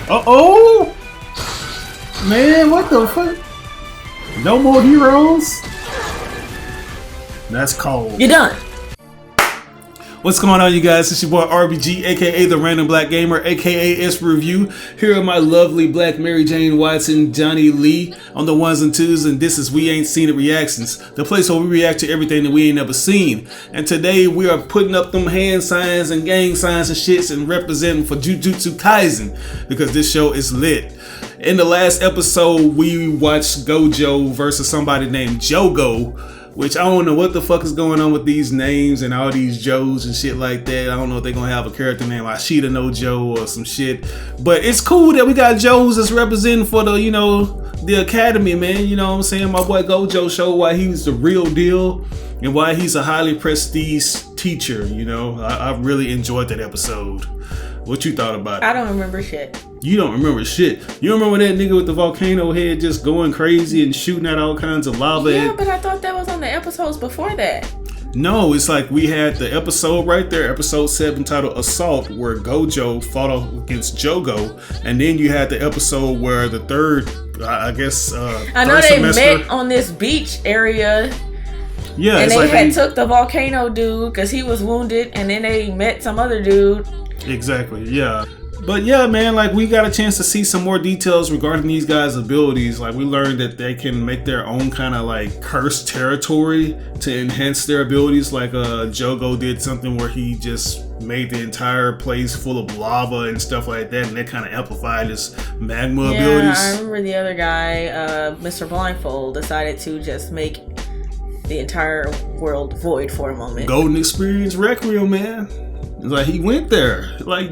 Uh-oh! Man, what the fuck? No more heroes? That's cold. You're done. What's going on, you guys? It's your boy RBG, aka the Random Black Gamer, aka S Review. Here are my lovely Black Mary Jane Watson, Johnny Lee on the ones and twos, and this is We Ain't Seen It Reactions, the place where we react to everything that we ain't never seen. And today we are putting up them hand signs and gang signs and shits and representing for Jujutsu Kaisen because this show is lit. In the last episode, we watched Gojo versus somebody named Jogo, which I don't know what the fuck is going on with these names and all these Joes and shit like that. I don't know if they're gonna have a character named Ashita no Joe or some shit. But it's cool that we got Joes that's representing for the, you know, the academy, man. You know what I'm saying? My boy Gojo showed why he's the real deal and why he's a highly prestiged teacher, you know. I really enjoyed that episode. What you thought about it? I don't remember shit. You don't remember shit. You remember that nigga with the volcano head just going crazy and shooting at all kinds of lava? Yeah, but I thought that was on the episodes before that. No, it's like we had the episode right there, episode 7 titled Assault, where Gojo fought off against Jogo. And then you had the episode where the third, I guess, I know they met on this beach area. Yeah, and they had took the volcano dude because he was wounded, and then they met some other dude. Exactly, yeah. But yeah, man, like we got a chance to see some more details regarding these guys' abilities. Like we learned that they can make their own kind of like cursed territory to enhance their abilities. Like Jogo did something where he just made the entire place full of lava and stuff like that, and that kind of amplified his magma abilities. I remember the other guy, Mr. Blindfold, decided to just make the entire world void for a moment. Golden Experience Requiem, man. It's like he went there. Like,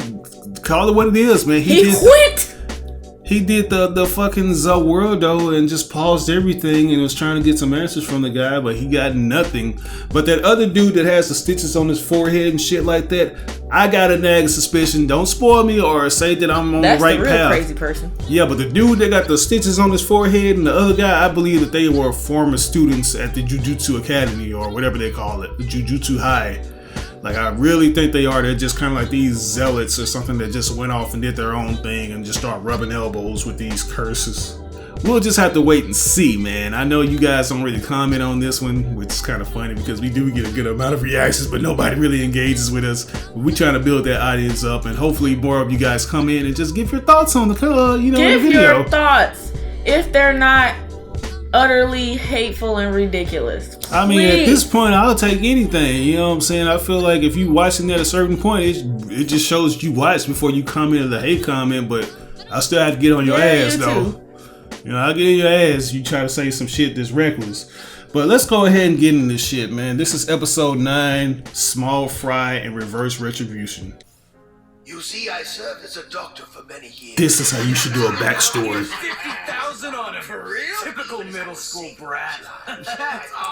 call it what it is, man. He did the fucking Worldo and just paused everything and was trying to get some answers from the guy, but he got nothing. But that other dude that has the stitches on his forehead and shit like that, I got a nagging suspicion. Don't spoil me or say that I'm on the right path. That's the real crazy person. Yeah, but the dude that got the stitches on his forehead and the other guy, I believe that they were former students at the Jujutsu Academy or whatever they call it, the Jujutsu High. Like, I really think they are. They're just kind of like these zealots or something that just went off and did their own thing and just start rubbing elbows with these curses. We'll just have to wait and see, man. I know you guys don't really comment on this one, which is kind of funny because we do get a good amount of reactions, but nobody really engages with us. We're trying to build that audience up, and hopefully more of you guys come in and just give your thoughts on the video. Give your thoughts. If they're not utterly hateful and ridiculous. I mean, at this point, I'll take anything. You know what I'm saying? I feel like if you watching at a certain point, it just shows you watch before you comment the hate comment. But I still have to get on your ass, though. You know, I'll get in your ass. You try to say some shit that's reckless. But let's go ahead and get in this shit, man. This is episode 9, Small Fry and Reverse Retribution. You see, I served as a doctor for many years. This is how you should do a backstory. 50,000 on it, for real? Typical middle school brat.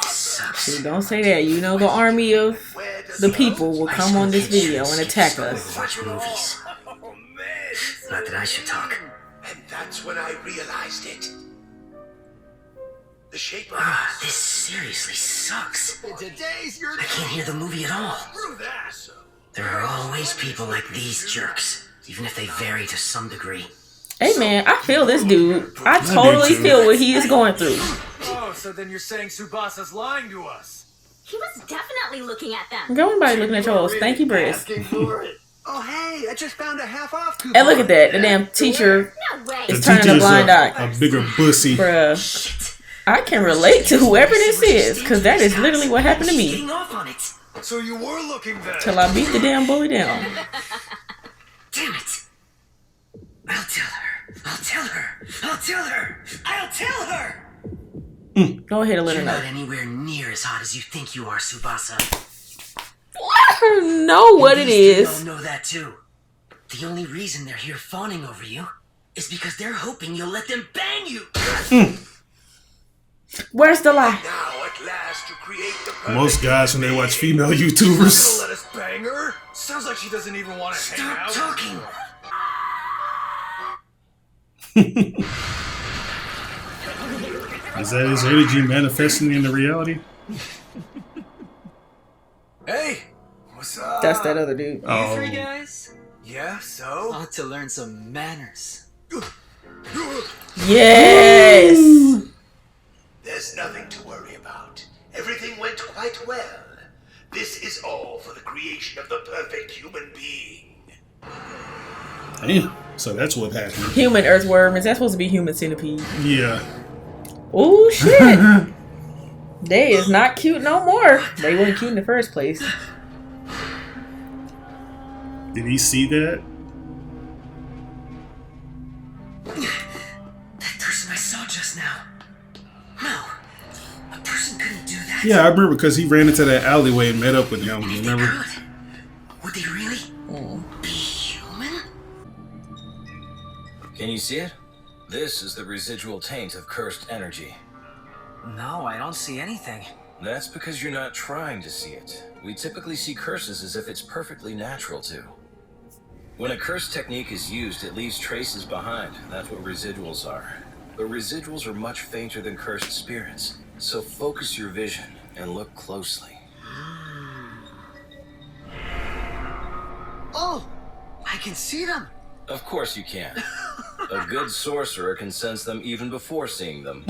See, don't say that. You know the army of the people will come on this video and attack us. Watch movies. Oh, man. Not that I should talk. And that's when I realized it. The shape of This seriously sucks. today's your I can't hear the movie at all. Through that. There are always people like these jerks, even if they vary to some degree. Hey man, I feel this dude. I totally feel what he is going through. Oh, so then you're saying Tsubasa's lying to us? He was definitely looking at them. Go everybody looking at your old stanky breasts. Oh, hey, I just found a half-off coupon. And look at that. The damn teacher No way. is turning a blind eye. A bigger pussy. Bruh. I can relate to whoever this is, because that is literally what happened to me. Getting off on it. So you were looking then? Till I beat the damn bully down. Damn it. I'll tell her. I'll tell her. I'll tell her. I'll tell her. Go ahead and let her You're not know. anywhere near as hot as you think you are, Tsubasa. Let her know what it is. These people know that too. The only reason they're here fawning over you is because they're hoping you'll let them bang you. Where's the lie? Now, at last, to create the Most guys, when they watch female Gonna YouTubers. let us bang her? Sounds like she doesn't even want to hang Stop out. talking. Is that his energy manifesting into reality? Hey, what's up? That's that other dude. Oh. Three guys Yeah, so? ought to learn some manners. Yes! There's nothing to worry about. Everything went quite well. This is all for the creation of the perfect human being. Damn. So that's what happened. Human earthworm. Is that supposed to be human centipede? Yeah. Oh shit! They is not cute no more. They weren't cute in the first place. Did he see that? That person I saw just now. No. A person couldn't do that. Yeah, I remember because he ran into that alleyway and met up with him. If Remember? they could, would they really be human? Can you see it? This is the residual taint of cursed energy. No, I don't see anything. That's because you're not trying to see it. We typically see curses as if it's perfectly natural to. When a curse technique is used, it leaves traces behind. That's what residuals are. But residuals are much fainter than cursed spirits. So focus your vision and look closely. Oh! I can see them! Of course you can. A good sorcerer can sense them even before seeing them.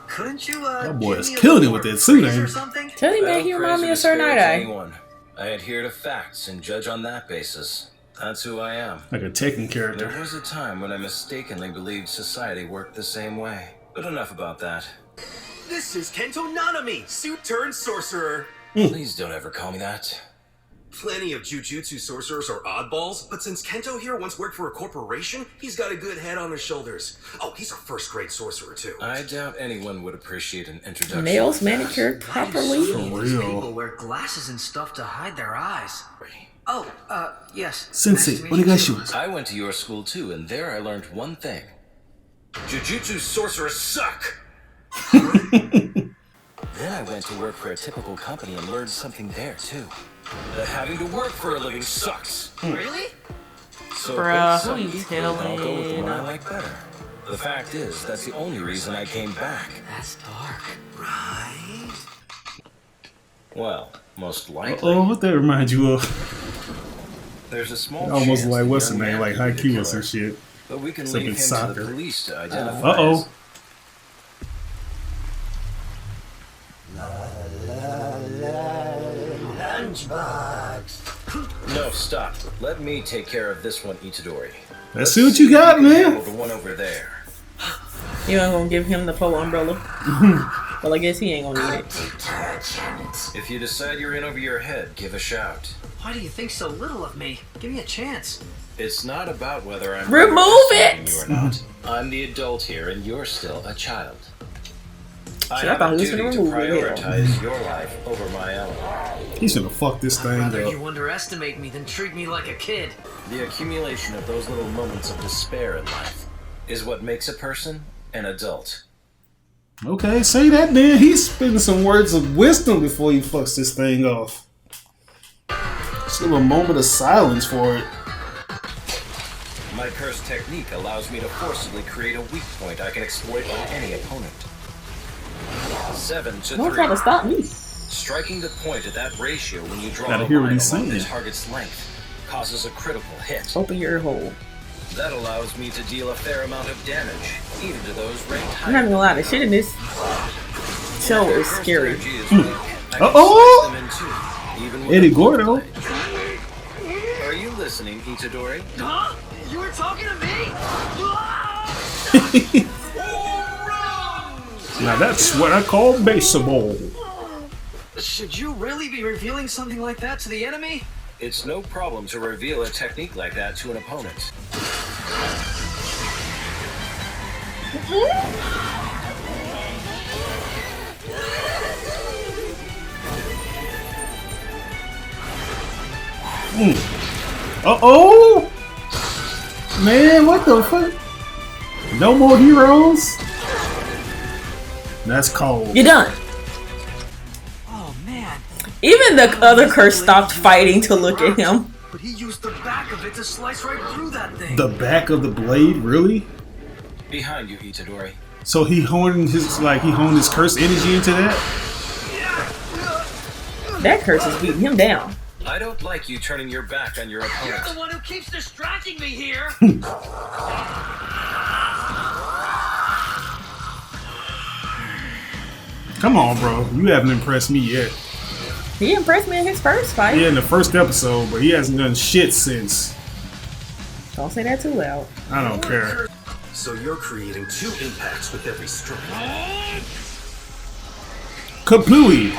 Couldn't you, That boy give is me a killing it little with that more suit, praise ain't or he? something? Tell him that he remind me of Sir Night Eye. Anyone. I adhere to facts and judge on that basis. That's who I am. Like a Tekken There character. was a time when I mistakenly believed society worked the same way. But enough about that. This is Kento Nanami, suit-turned-sorcerer. Please don't ever call me that. Plenty of jujutsu sorcerers are oddballs, but since Kento here once worked for a corporation, he's got a good head on his shoulders. Oh, he's a first-grade sorcerer, too. I doubt anyone would appreciate an introduction. Nails like that. manicured properly. For real. People wear glasses and stuff to hide their eyes. Oh, yes. Sensei, onegaishimasu. I went to your school too, and there I learned one thing. Jujutsu sorcerers suck! Then I went to work for a typical company and learned something there too. That having to work for a living sucks. Really? So Bruh, some who you people I'll go with the one I telling? like better. The fact is, that's the only reason I came back. That's dark. Right? Well, most likely. Oh, what that remind you of? There's a small Almost chance like the what's the young name, man like could be the Haikyuu or some killer. shit. But we can Except leave him it's to soccer. the police to identify. Uh-oh. No, stop. Let me take care of this one, Itadori. Let's see what you got, man. The one over there. You ain't gonna give him the pole umbrella. Well, I guess he ain't gonna need it. If you decide you're in over your head, give a shout. Why do you think so little of me? Give me a chance. It's not about whether I'm Remove understanding it! you or not. I'm the adult here, and you're still a child. I Shit, I have thought a he was duty gonna to remove it. prioritize your life over my own. He's gonna fuck this thing Rather up. you underestimate me than treat me like a kid. The accumulation of those little moments of despair in life is what makes a person an adult. Okay, say that then. He's spitting some words of wisdom before he fucks this thing off. Just give a moment of silence for it. My curse technique allows me to forcibly create a weak point I can exploit on any opponent. 7 to Don't 3. try to stop me. Striking the point at that ratio when you draw Gotta a hear what line he's along the saying. target's length causes a critical hit. Open your hole. That allows me to deal a fair amount of damage, even to those ranked I'm not higher. gonna lie, the shit in this show is Cursed scary. energy is weak. I can Uh-oh! slice them in two, even with Eddie a full Gordo. blade. Are you listening, Itadori? Huh? You were talking to me? Now that's what I call baseball. Should you really be revealing something like that to the enemy? It's no problem to reveal a technique like that to an opponent. Uh-oh! Man, what the fuck? No more heroes? That's cold. You're done. Oh man. Even the other curse stopped fighting to look at him. But he used the back of it to slice right through that thing. The back of the blade, really? Behind you, Itadori. So he honed his curse energy into that? That curse is beating him down. I don't like you turning your back on your opponent. You're the one who keeps distracting me here. Come on, bro. You haven't impressed me yet. He impressed me in his first fight. Yeah, in the first episode, but he hasn't done shit since. Don't say that too loud. I don't care. So you're creating 2 impacts with every strike. Kaplooey.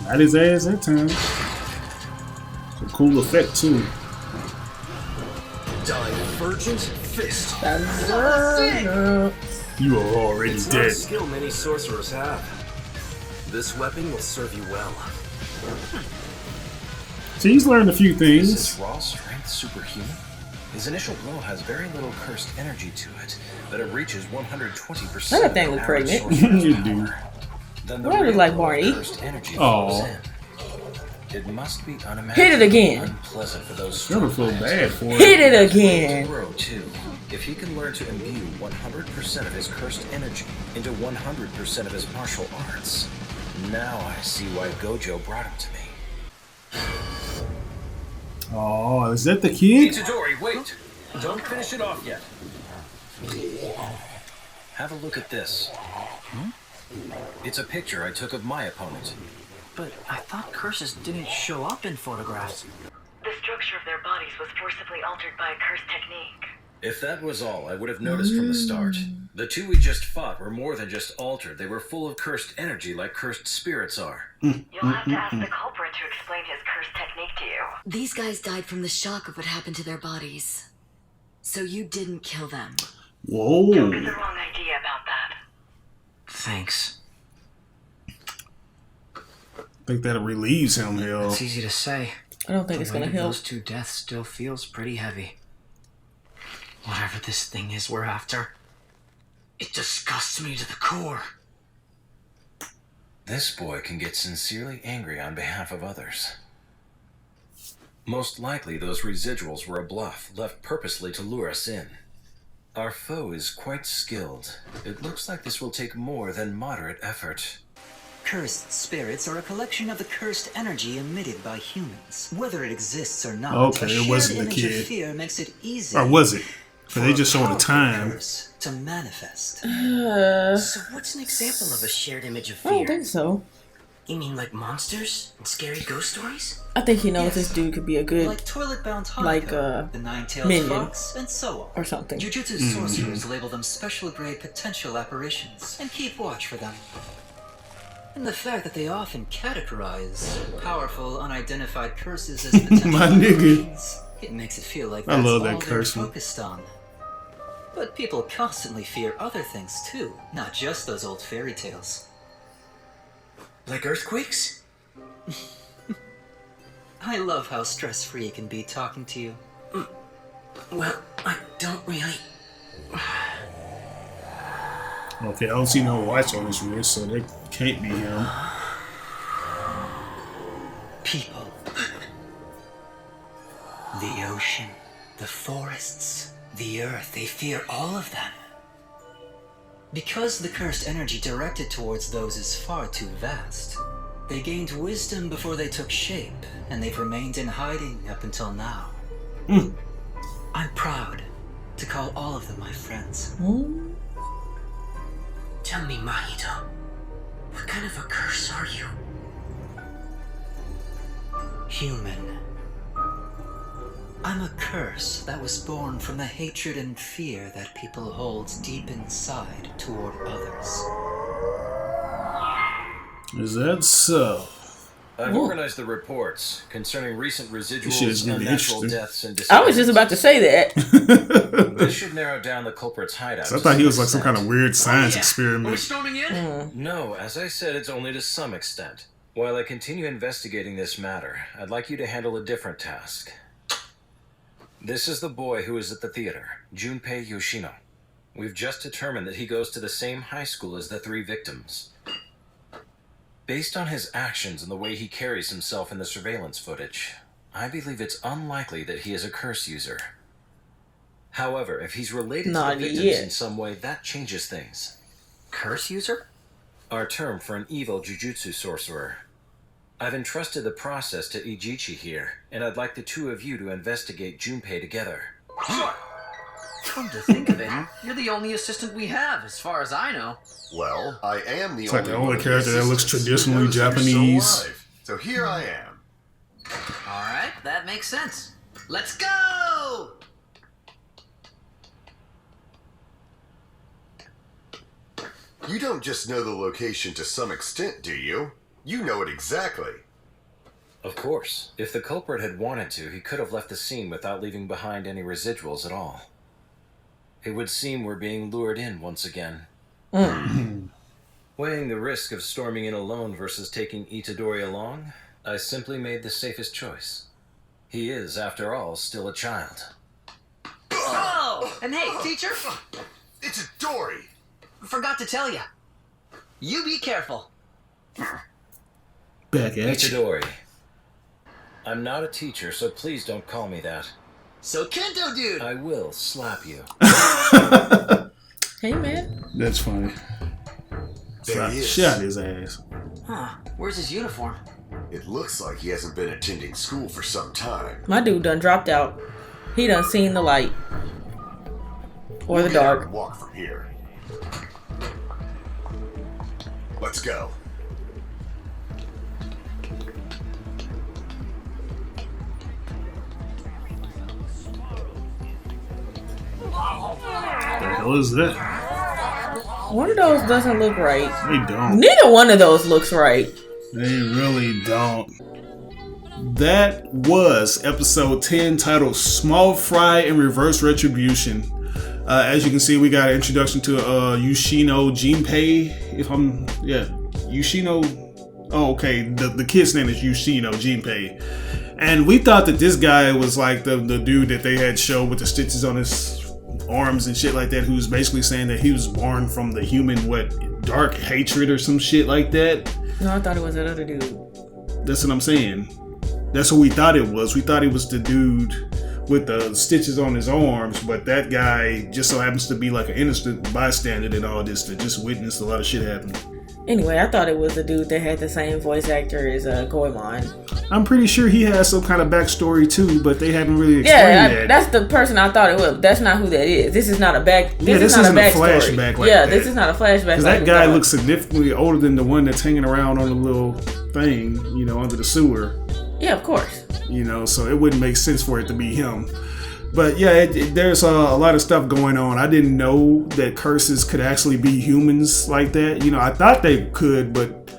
Got his ass that time. It's a cool effect too. Divergent fist. You are already It's not dead. a skill many sorcerers have. This weapon will serve you well. So he's learned a few Is things. his raw strength superhuman? His initial blow has very little cursed energy to it, but it reaches 120%. That thing was of average pregnant. sorcerer's You do. power. Then the Well, it was real like flow of Barney. cursed energy Aw. flows in. It must be unimaginably Hit it again. unpleasant for those Never strong feel hands. bad for Hit it. it again. Grow too. If he can learn to imbue 100% of his cursed energy into 100% of his martial arts, now I see why Gojo brought him to me. Oh, is that the kid? Itadori, wait! Don't finish it off yet. Have a look at this. It's a picture I took of my opponent. But I thought curses didn't show up in photographs. The structure of their bodies was forcibly altered by a cursed technique. If that was all, I would have noticed from the start. The 2 we just fought were more than just altered. They were full of cursed energy like cursed spirits are. You'll have to ask the culprit to explain his cursed technique to you. These guys died from the shock of what happened to their bodies. So you didn't kill them. Whoa. Don't get the wrong idea about that. Thanks. I think that relieves him, hell. It's easy to say. I don't think it's The gonna weight of help. those 2 deaths still feels pretty heavy. Whatever this thing is we're after, it disgusts me to the core. This boy can get sincerely angry on behalf of others. Most likely those residuals were a bluff, left purposely to lure us in. Our foe is quite skilled. It looks like this will take more than moderate effort. Cursed spirits are a collection of the cursed energy emitted by humans. Whether it exists or not, Okay, a it shared wasn't the image of kid. fear makes it easy. Or was it? for But they a just showing the powerful time. curse to manifest. So what's an example of a shared image of I don't fear? think so. You mean like monsters and scary ghost stories? I think he knows Yes. this dude could be a good Like toilet-bound Hanako, Like, the nine-tailed minion. fox, and so on. or something. Jujutsu sorcerers label them special-grade potential apparitions and keep watch for them. And the fact that they often categorize powerful, unidentified curses as potential My nigga. apparitions, it makes it feel like I that's love all that they're cursing. focused on. But people constantly fear other things too, not just those old fairy tales. Like earthquakes? I love how stress-free it can be talking to you. Well, I don't really. Okay, I don't see no watch on his wrist, so that can't be him. People. The ocean, the forests, the earth, they fear all of them. Because the cursed energy directed towards those is far too vast, they gained wisdom before they took shape, and they've remained in hiding up until now. I'm proud to call all of them my friends. Tell me, Mahito, what kind of a curse are you? Human. I'm a curse that was born from the hatred and fear that people hold deep inside toward others. Is that so? I've organized the reports concerning recent shit is residuals, gonna be unnatural interesting. deaths, and I was just about to say that. This should narrow down the culprit's hideout. So I to thought he some was like some kind extent. of weird science Are we experiment. storming in? No, as I said, it's only to some extent. While I continue investigating this matter, I'd like you to handle a different task. This is the boy who is at the theater, Junpei Yoshino. We've just determined that he goes to the same high school as the 3 victims. Based on his actions and the way he carries himself in the surveillance footage, I believe it's unlikely that he is a curse user. However, if he's related to Not the victims yet. in some way, that changes things. curse user? Our term for an evil jujutsu sorcerer. I've entrusted the process to Ijichi here, and I'd like the two of you to investigate Junpei together. Come to think of it, you're the only assistant we have, as far as I know. Well, I am the It's only like the only one of the character that looks assistants traditionally who knows you're Japanese. still alive. So here I am. Alright, that makes sense. Let's go! You don't just know the location to some extent, do you? You know it exactly. Of course. If the culprit had wanted to, he could have left the scene without leaving behind any residuals at all. It would seem we're being lured in once again. Weighing the risk of storming in alone versus taking Itadori along, I simply made the safest choice. He is, after all, still a child. Oh! And hey, teacher! It's a Dory! Forgot to tell you. You be careful. Back at you. Itadori. I'm not a teacher, so please don't call me that. So Kento dude! I will slap you. Hey, man. That's funny. There he is. Shot his ass. Huh, where's his uniform? It looks like he hasn't been attending school for some time. My dude done dropped out. He done seen the light. Or the We'll get out dark. and walk from here. Let's go. What the hell is that? One of those doesn't look right. They don't. Neither one of those looks right. They really don't. That was episode 10 titled Small Fry and Reverse Retribution. As you can see, we got an introduction to Yoshino Junpei. Yoshino. Oh, okay. The kid's name is Yoshino Junpei. And we thought that this guy was like the dude that they had showed with the stitches on his arms and shit like that, who's basically saying that he was born from the human, dark hatred or some shit like that. No, I thought it was that other dude. That's what I'm saying. That's what we thought it was. We thought it was the dude with the stitches on his arms, but that guy just so happens to be like an innocent bystander in all this that just witnessed a lot of shit happen. Anyway, I thought it was the dude that had the same voice actor as Goemon. I'm pretty sure he has some kind of backstory too, but they haven't really explained that. That's the person I thought it was. That's not who that is. This is not a back. This isn't a a flashback like that. This is not a flashback. Because that guy looks significantly older than the one that's hanging around on the little thing, under the sewer. Yeah, of course. So it wouldn't make sense for it to be him. But yeah, there's a lot of stuff going on. I didn't know that curses could actually be humans like that. I thought they could, but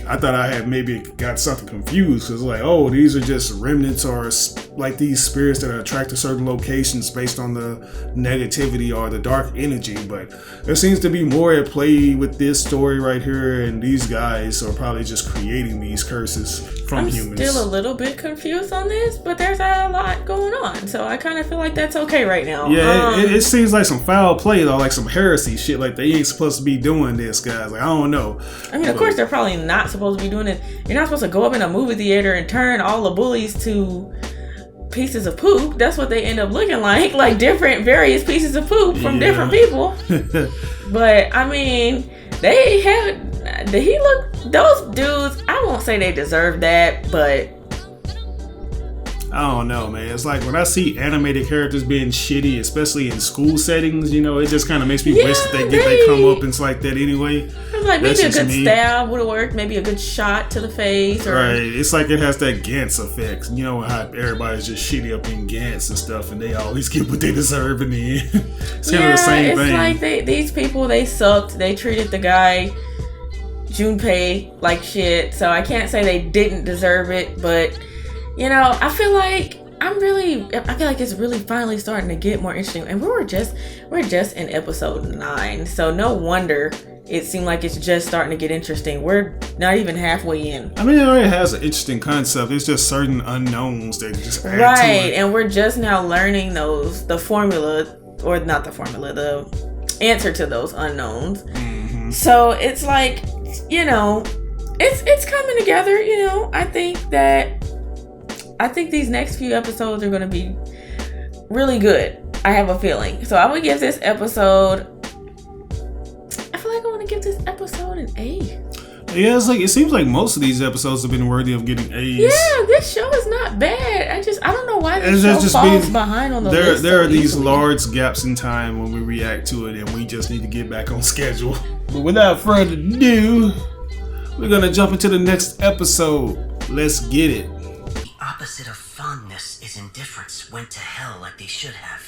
I thought I had maybe got something confused. Because oh, these are just remnants or like these spirits that are attracted to certain locations based on the negativity or the dark energy. But there seems to be more at play with this story right here. And these guys are probably just creating these curses from humans. I'm still a little bit confused on this, but there's a lot going on. So I kind of feel like that's okay right now. Yeah, it seems like some foul play though, like some heresy shit. Like they ain't supposed to be doing this, guys. Like I don't know. I mean, of course they're probably not supposed to be doing it. You're not supposed to go up in a movie theater and turn all the bullies to pieces of poop. That's what they end up looking like different various pieces of poop from different people. But I mean, those dudes, I won't say they deserve that, but I don't know, man. It's like when I see animated characters being shitty, especially in school settings, it just kind of makes me wish that they get their comeuppance like that anyway. I'm like, maybe a good stab would have worked, maybe a good shot to the face. Right. It's like it has that Gantz effect. You know how everybody's just shitty up in Gantz and stuff, and they always get what they deserve in the end. It's kind of the same thing. It's like these people, they sucked. They treated the guy, Junpei, like shit. So I can't say they didn't deserve it, but I feel like it's really finally starting to get more interesting. And we're just in episode 9. So no wonder it seemed like it's just starting to get interesting. We're not even halfway in. I mean, it already has an interesting concept. It's just certain unknowns that just add to it. Right, and we're just now learning the answer to those unknowns. Mm-hmm. So it's like, it's coming together, I think these next few episodes are going to be really good. I have a feeling. So I would give this episode, I feel like I want to give give this episode an A. Yeah, it's like it seems like most of these episodes have been worthy of getting A's. Yeah, this show is not bad. I don't know why this show falls behind on the list. There are these large gaps in time when we react to it, and we just need to get back on schedule. But without further ado, we're gonna jump into the next episode. Let's get it. The opposite of fondness is indifference went to hell like they should have.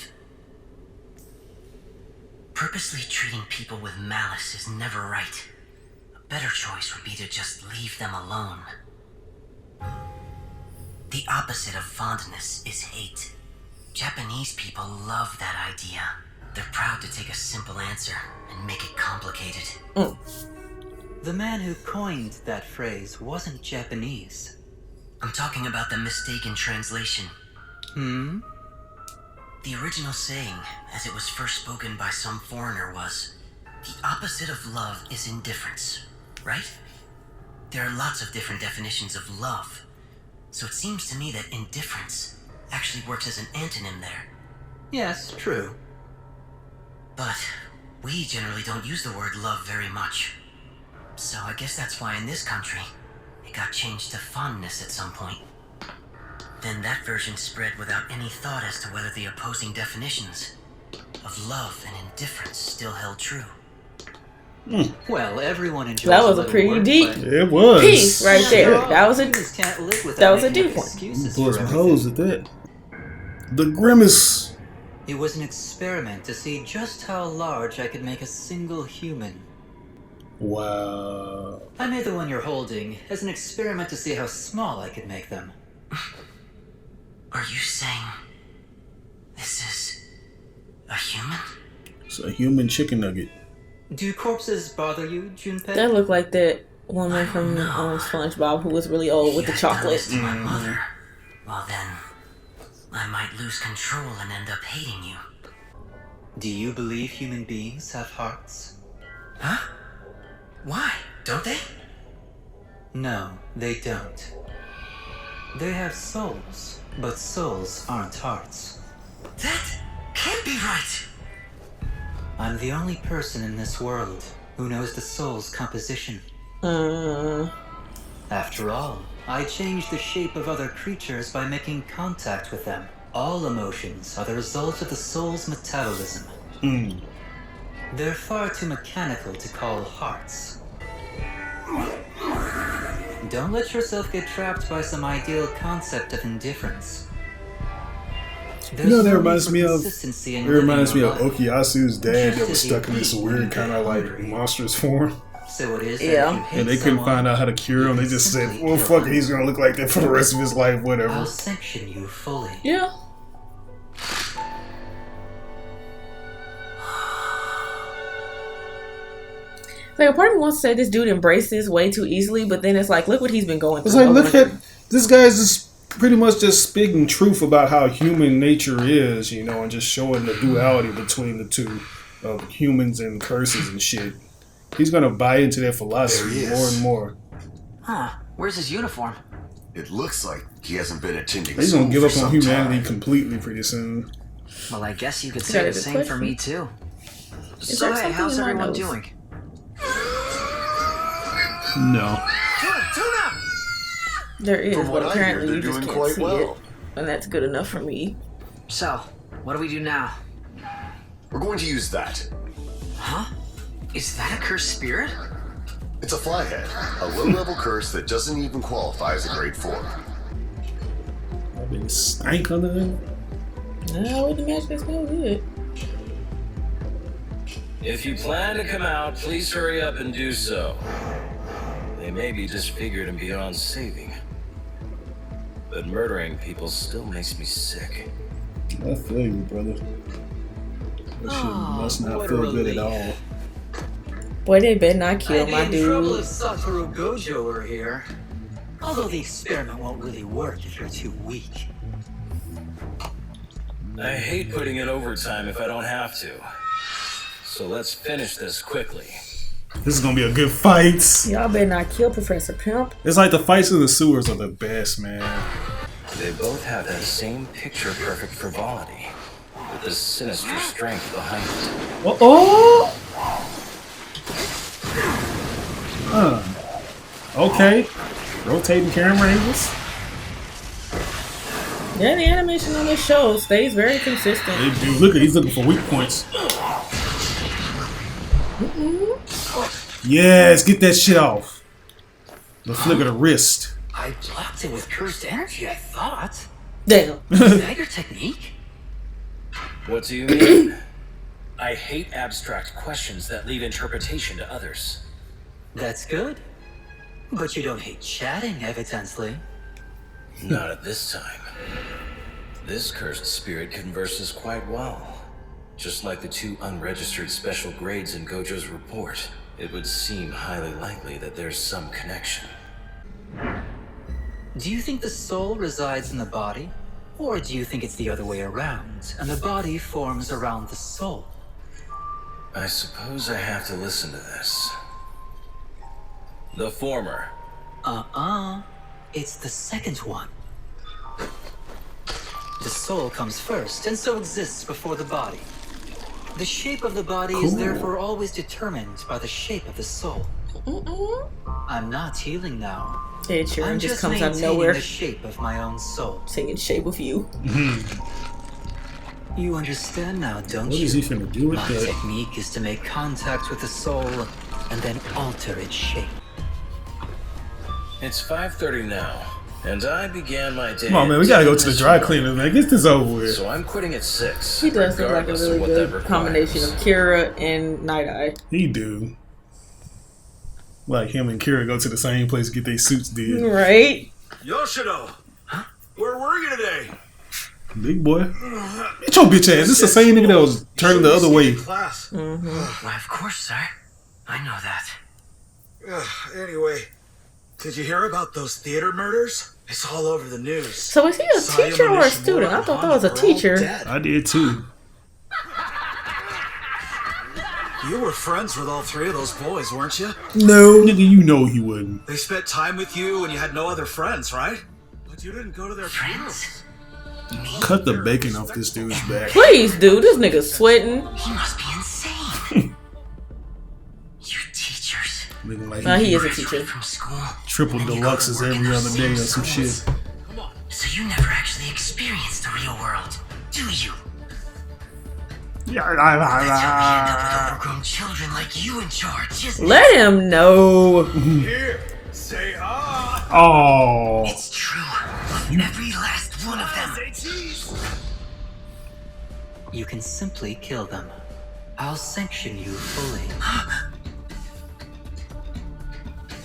Purposely treating people with malice is never right. A better choice would be to just leave them alone. The opposite of fondness is hate. Japanese people love that idea. They're proud to take a simple answer and make it complicated. The man who coined that phrase wasn't Japanese. I'm talking about the mistaken translation. The original saying, as it was first spoken by some foreigner, was, "The opposite of love is indifference," right? There are lots of different definitions of love, so it seems to me that indifference actually works as an antonym there. Yes, true. But we generally don't use the word love very much. So I guess that's why in this country, it got changed to fondness at some point. Then that version spread without any thought as to whether the opposing definitions of love and indifference still held true. Well, everyone enjoys That was a pretty deep It was. piece right there. That was a deep one. Blow some holes at that. The grimace. It was an experiment to see just how large I could make a single human. Wow. I made the one you're holding as an experiment to see how small I could make them. Are you saying this is a human? It's a human chicken nugget. Do corpses bother you, Junpei? That looked like that woman from SpongeBob who was really old with the chocolate. To my mother. Well then, I might lose control and end up hating you. Do you believe human beings have hearts? Huh? Why? Don't they? No, they don't. They have souls, but souls aren't hearts. That can't be right. I'm the only person in this world who knows the soul's composition. After all, I change the shape of other creatures by making contact with them. All emotions are the result of the soul's metabolism. They're far too mechanical to call hearts. Don't let yourself get trapped by some ideal concept of indifference. You know, that reminds me of Okuyasu's dad that was stuck in this weird kind of like monstrous form. So it is. Yeah. And they couldn't find out how to cure him. They just said, well, fuck it, he's gonna look like that for the rest of his life, whatever. I'll sanction you fully. Yeah. Like, a part of me wants to say this dude embraced this way too easily, but then it's like, look what he's been going through. It's like, look at this guy's just pretty much just speaking truth about how human nature is, you know, and just showing the duality between the two of humans and curses and shit. He's gonna buy into their philosophy more and more. Huh? Where's his uniform? It looks like he hasn't been attending. He's gonna give up on humanity completely pretty soon. Well, I guess you could say the same for me too. So hey, how's everyone doing? No. There is, From what but I hear, apparently they're you just doing can't quite see well. it. And that's good enough for me. So, what do we do now? We're going to use that. Huh? Is that a cursed spirit? It's a flyhead, a low-level curse that doesn't even qualify as a grade 4. I've been stank under there. I wouldn't imagine that smell good. If you plan to come out, please hurry up and do so. They may be disfigured and beyond saving. But murdering people still makes me sick. I feel you, brother. That shit must not feel good at all. Boy, they better not kill my I'd be in trouble dude. if Satoru Gojo were here. Although the experiment won't really work if you're too weak. I hate putting in overtime if I don't have to. So let's finish this quickly. This is gonna be a good fight. Y'all better not kill Professor Pimp. It's like the fights in the sewers are the best, man. They both have that same picture-perfect frivolity, with the sinister strength behind it. Oh! Okay. Rotating camera angles. Yeah, the animation on this show stays very consistent. Hey, dude, look at he's looking for weak points. Yes, get that shit off. The flick of the wrist. I blocked it with cursed energy, I thought. Damn. Is that your technique? What do you mean? I hate abstract questions that leave interpretation to others. That's good. But you don't hate chatting, evidently. Not at this time. This cursed spirit converses quite well. Just like the 2 unregistered special grades in Gojo's report, it would seem highly likely that there's some connection. Do you think the soul resides in the body? Or do you think it's the other way around, and the body forms around the soul? I suppose I have to listen to this. The former. It's the second one. The soul comes first, and so exists before the body. The shape of the body is therefore always determined by the shape of the soul. I'm not healing now. It sure I'm just just comes out of maintaining nowhere. the shape of my own soul. Singing shape of you. You understand now, don't What you? is he finna do with My that? technique is to make contact with the soul and then alter its shape. It's 5:30 now, and I began my day. Come on, man, we gotta go to the dry cleaner, man. Get this over with. So I'm quitting at 6. He does look like a regardless of really what good that requires. combination of Kira and Night Eye. He do. Like him and Kira go to the same place to get their suits did. Right? Yoshino! Huh? Where were you today? Big boy. Get your bitch ass. This is the same nigga that was turning the other way. Class. Why, of course, sir. I know that. Anyway, did you hear about those theater murders? It's all over the news. So is he a teacher or a student? I thought that was a teacher. I did too. You were friends with all 3 of those boys, weren't you? No. Nigga, you know he wouldn't. They spent time with you when you had no other friends, right? But you didn't go to their funerals. Cut the bacon off this dude's back. Please, dude. This nigga's sweating. He must be insane. You teachers. Looking like He is a teacher. From school. Triple deluxes every other day or some shit. So you never actually experienced the real world, do you? Overgrown children like you in charge, isn't Let him know. Here, say ah. Oh. It's true. Every last one of them. You can simply kill them. I'll sanction you fully.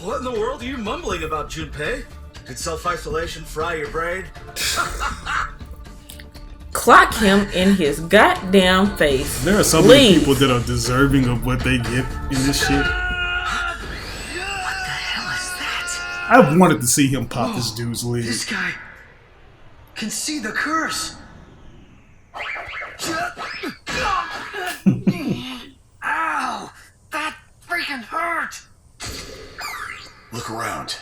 What in the world are you mumbling about, Junpei? Did self-isolation fry your brain? Clock him in his goddamn face. There are so many people that are deserving of what they get in this shit. What the hell is that? I wanted to see him pop this dude's leg. This guy can see the curse. Ow! That freaking hurt! Look around.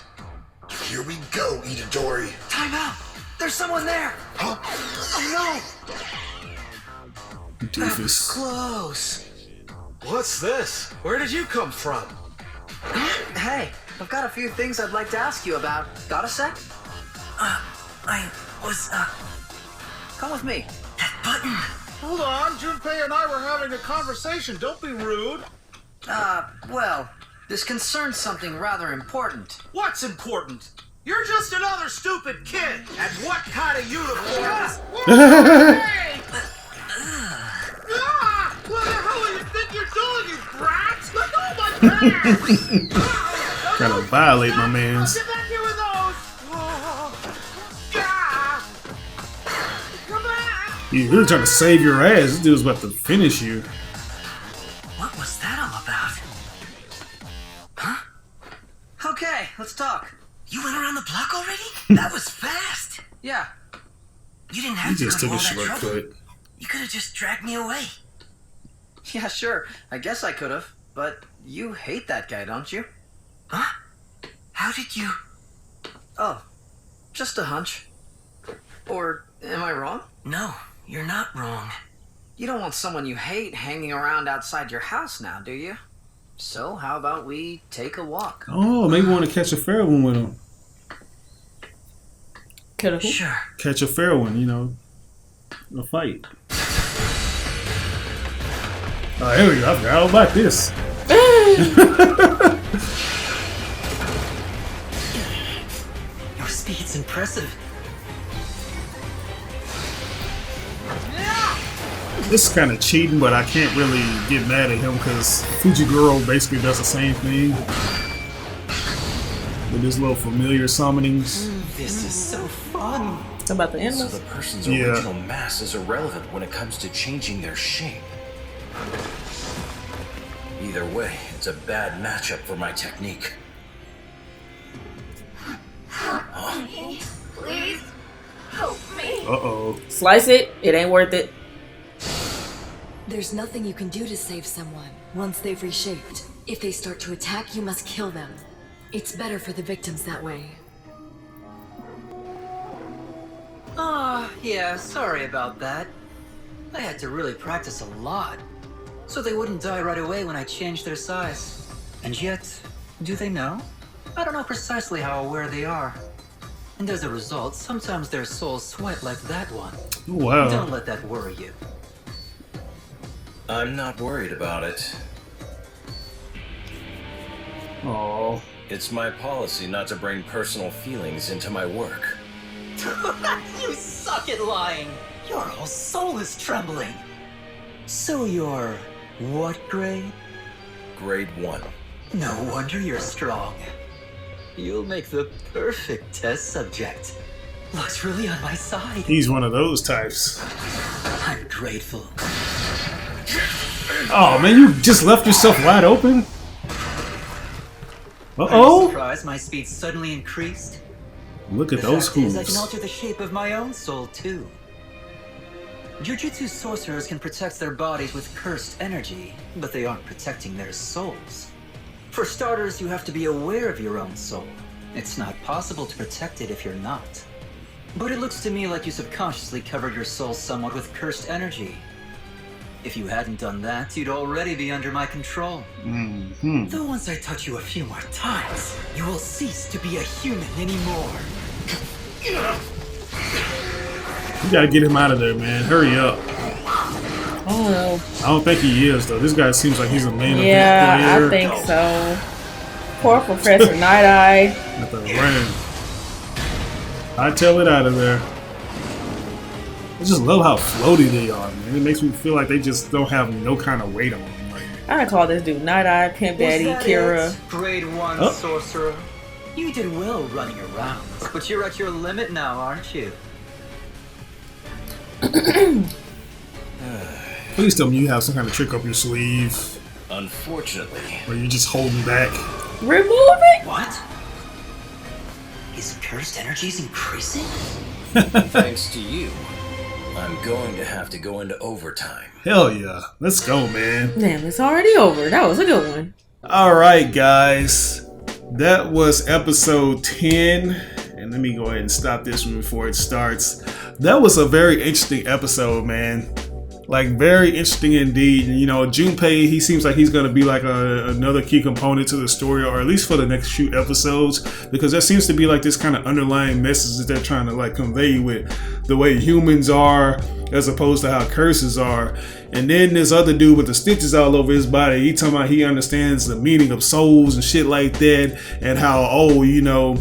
Here we go, Itadori. Time out! There's someone there! Huh? Oh no! Doofus. Close. What's this? Where did you come from? Hey, I've got a few things I'd like to ask you about. Got a sec? I was, Come with me. that button. Hold on, Junpei and I were having a conversation. Don't be rude. Well, this concerns something rather important. What's important? You're just another stupid kid. And what kind of uniform? Hey! What the hell do you think you're doing, you brats? Let go of my pants! Trying to violate my mans. Get back here with those! Come back! You're really trying to save your ass. This dude's about to finish you. What was that all about? Huh? Okay, let's talk. You went around the block already? That was fast. Yeah. You didn't He have to just go took to a all that trouble. shortcut. You could have just dragged me away. Yeah, sure. I guess I could have. But you hate that guy, don't you? Huh? How did you... Oh, just a hunch. Or am I wrong? No, you're not wrong. You don't want someone you hate hanging around outside your house now, do you? So how about we take a walk? Oh, maybe want to catch a fair one with him. Sure. Catch a fair one, you know. A fight. Oh, here we go. I forgot all about this. Your speed's impressive. This is kind of cheating, but I can't really get mad at him because Fujiguro basically does the same thing with his little familiar summonings. This is so fun. About the end. So the person's original mass is irrelevant when it comes to changing their shape. Either way, it's a bad matchup for my technique. Please help me. Uh-oh. Slice it. It ain't worth it. There's nothing you can do to save someone once they've reshaped. If they start to attack, you must kill them. It's better for the victims that way. Yeah, sorry about that. I had to really practice a lot, so they wouldn't die right away when I changed their size. And yet, do they know? I don't know precisely how aware they are. And as a result, sometimes their souls sweat like that one. Wow. Don't let that worry you. I'm not worried about it. Oh. It's my policy not to bring personal feelings into my work. You suck at lying! Your whole soul is trembling! So you're what grade? Grade 1. No wonder you're strong. You'll make the perfect test subject. Luck's really on my side. He's one of those types. I'm grateful. Oh man, you just left yourself wide open? Are you Uh-oh. surprised my speed suddenly increased? Look at The those fact is, I can hooves. alter the shape of my own soul too. Jujutsu sorcerers can protect their bodies with cursed energy, but they aren't protecting their souls. For starters, you have to be aware of your own soul. It's not possible to protect it if you're not. But it looks to me like you subconsciously covered your soul somewhat with cursed energy. If you hadn't done that, you'd already be under my control. Mm-hmm. Though once I touch you a few more times, you will cease to be a human anymore. You gotta get him out of there, man. Hurry up. Oh. I don't think he is, though. This guy seems like he's a main event Yeah, player. I think so. Poor Professor Night Eye. At the running. I tell it out of there. I just love how floaty they are, man. It makes me feel like they just don't have no kind of weight on them. Like, I call this dude Night Eye, Pimp Daddy, Was that Kira. it? Grade 1 Oh. sorcerer. You did well running around, but you're at your limit now, aren't you? please tell me you have some kind of trick up your sleeve, Unfortunately, or you're just holding back. Remove it? What? His cursed energy's increasing? thanks to you, I'm going to have to go into overtime. Hell yeah. Let's go, man. Damn, it's already over. That was a good one. Alright, guys. That was episode 10. And let me go ahead and stop this one before it starts. That was a very interesting episode, man. Like, very interesting indeed. You know, Junpei, he seems like he's going to be like another key component to the story, or at least for the next few episodes, because there seems to be like this kind of underlying message that they're trying to like convey with the way humans are as opposed to how curses are. And then this other dude with the stitches all over his body, he talking about he understands the meaning of souls and shit like that, and how, oh, you know,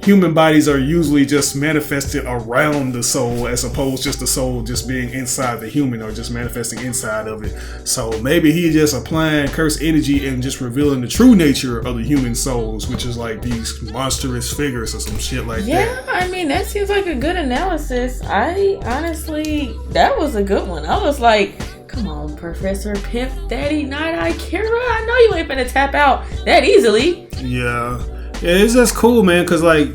human bodies are usually just manifested around the soul as opposed just the soul just being inside the human or just manifesting inside of it. So maybe he's just applying cursed energy and just revealing the true nature of the human souls, which is like these monstrous figures or some shit like that. Yeah, I mean, that seems like a good analysis. I honestly, that was a good one. I was like, come on, Professor Pimp Daddy Night Eye Kira. I know you ain't gonna tap out that easily. Yeah. Yeah, it's just cool, man, because, like,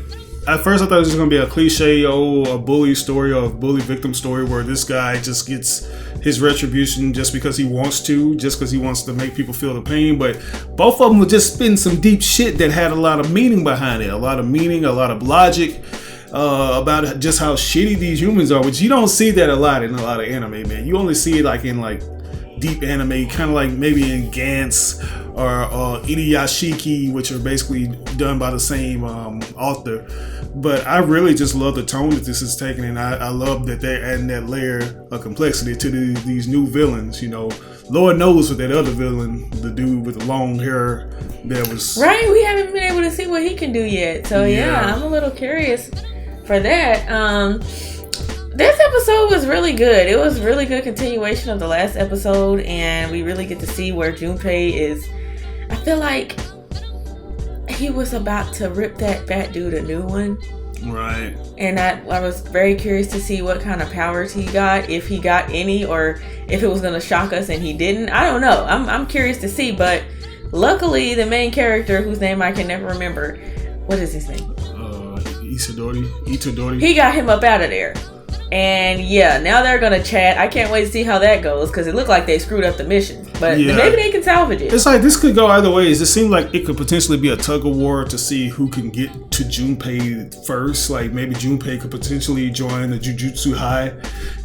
at first I thought it was just going to be a cliche, a bully story or a bully victim story where this guy just gets his retribution just because he wants to make people feel the pain. But both of them would just spin some deep shit that had a lot of meaning behind it, a lot of meaning, a lot of logic about just how shitty these humans are, which you don't see that a lot in a lot of anime, man. You only see it, like, in, like, deep anime, kind of like maybe in Gantz or Inuyashiki, which are basically done by the same author. But I really just love the tone that this is taking, and I love that they're adding that layer of complexity to these new villains. You know, Lord knows with that other villain, the dude with the long hair, that was right. We haven't been able to see what he can do yet, so yeah I'm a little curious for that. This episode was really good. It was really good continuation of the last episode, and we really get to see where Junpei is. I feel like he was about to rip that fat dude a new one. Right. And I was very curious to see what kind of powers he got, if he got any, or if it was going to shock us and he didn't. I don't know. I'm curious to see, but luckily the main character, whose name I can never remember, what is his name? Itadori. He got him up out of there. And yeah, now they're gonna chat. I can't wait to see how that goes, because it looked like they screwed up the mission. But maybe they can salvage it. It's like this could go either ways. It seemed like it could potentially be a tug of war to see who can get to Junpei first. Like maybe Junpei could potentially join the Jujutsu High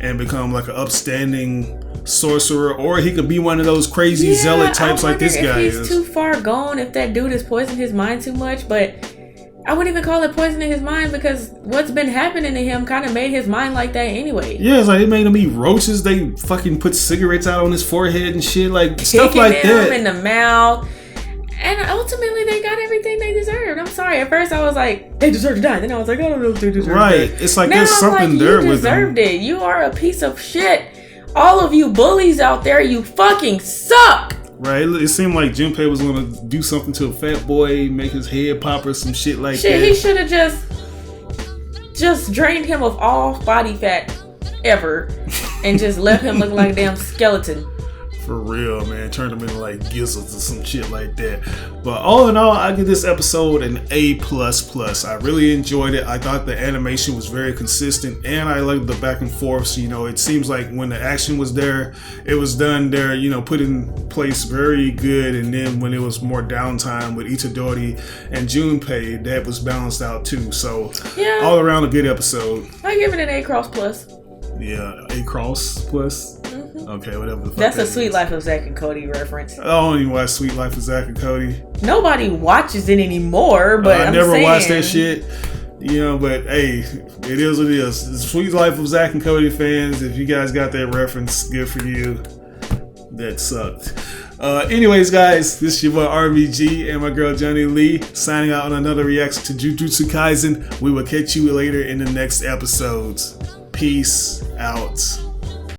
and become like an upstanding sorcerer, or he could be one of those crazy zealot types like this guy is. If he's too far gone, if that dude has poisoned his mind too much, but I wouldn't even call it poisoning his mind, because what's been happening to him kind of made his mind like that anyway. Yeah, it's like they made him eat roaches. They fucking put cigarettes out on his forehead and shit, like stuff like that. Him in the mouth. And ultimately, they got everything they deserved. I'm sorry. At first, I was like, they deserve to die. Then I was like, I don't know if they deserve right. that. It's like now there's something there with them. You deserved it. You are a piece of shit. All of you bullies out there, you fucking suck. Right, it seemed like Junpei was gonna do something to a fat boy, make his head pop or some shit like that. He should have just drained him of all body fat ever, and just left him looking like a damn skeleton. For real, man. Turned them into like gizzards or some shit like that. But all in all, I give this episode an A++. I really enjoyed it. I thought the animation was very consistent, and I liked the back and forths. You know, it seems like when the action was there, it was done there, you know, put in place very good. And then when it was more downtime with Itadori and Junpei, that was balanced out too. So yeah, all around a good episode. I give it an A++. Yeah, A++. Okay, whatever the fuck. That's a Sweet Life of Zack and Cody reference. I don't even watch Sweet Life of Zack and Cody. Nobody watches it anymore, but I never watched that shit. You know, but hey, it is what it is. The Sweet Life of Zack and Cody fans, if you guys got that reference, good for you. That sucked. Anyways, guys, this is your boy RBG and my girl Johnny Lee signing out on another reaction to Jujutsu Kaisen. We will catch you later in the next episodes. Peace out.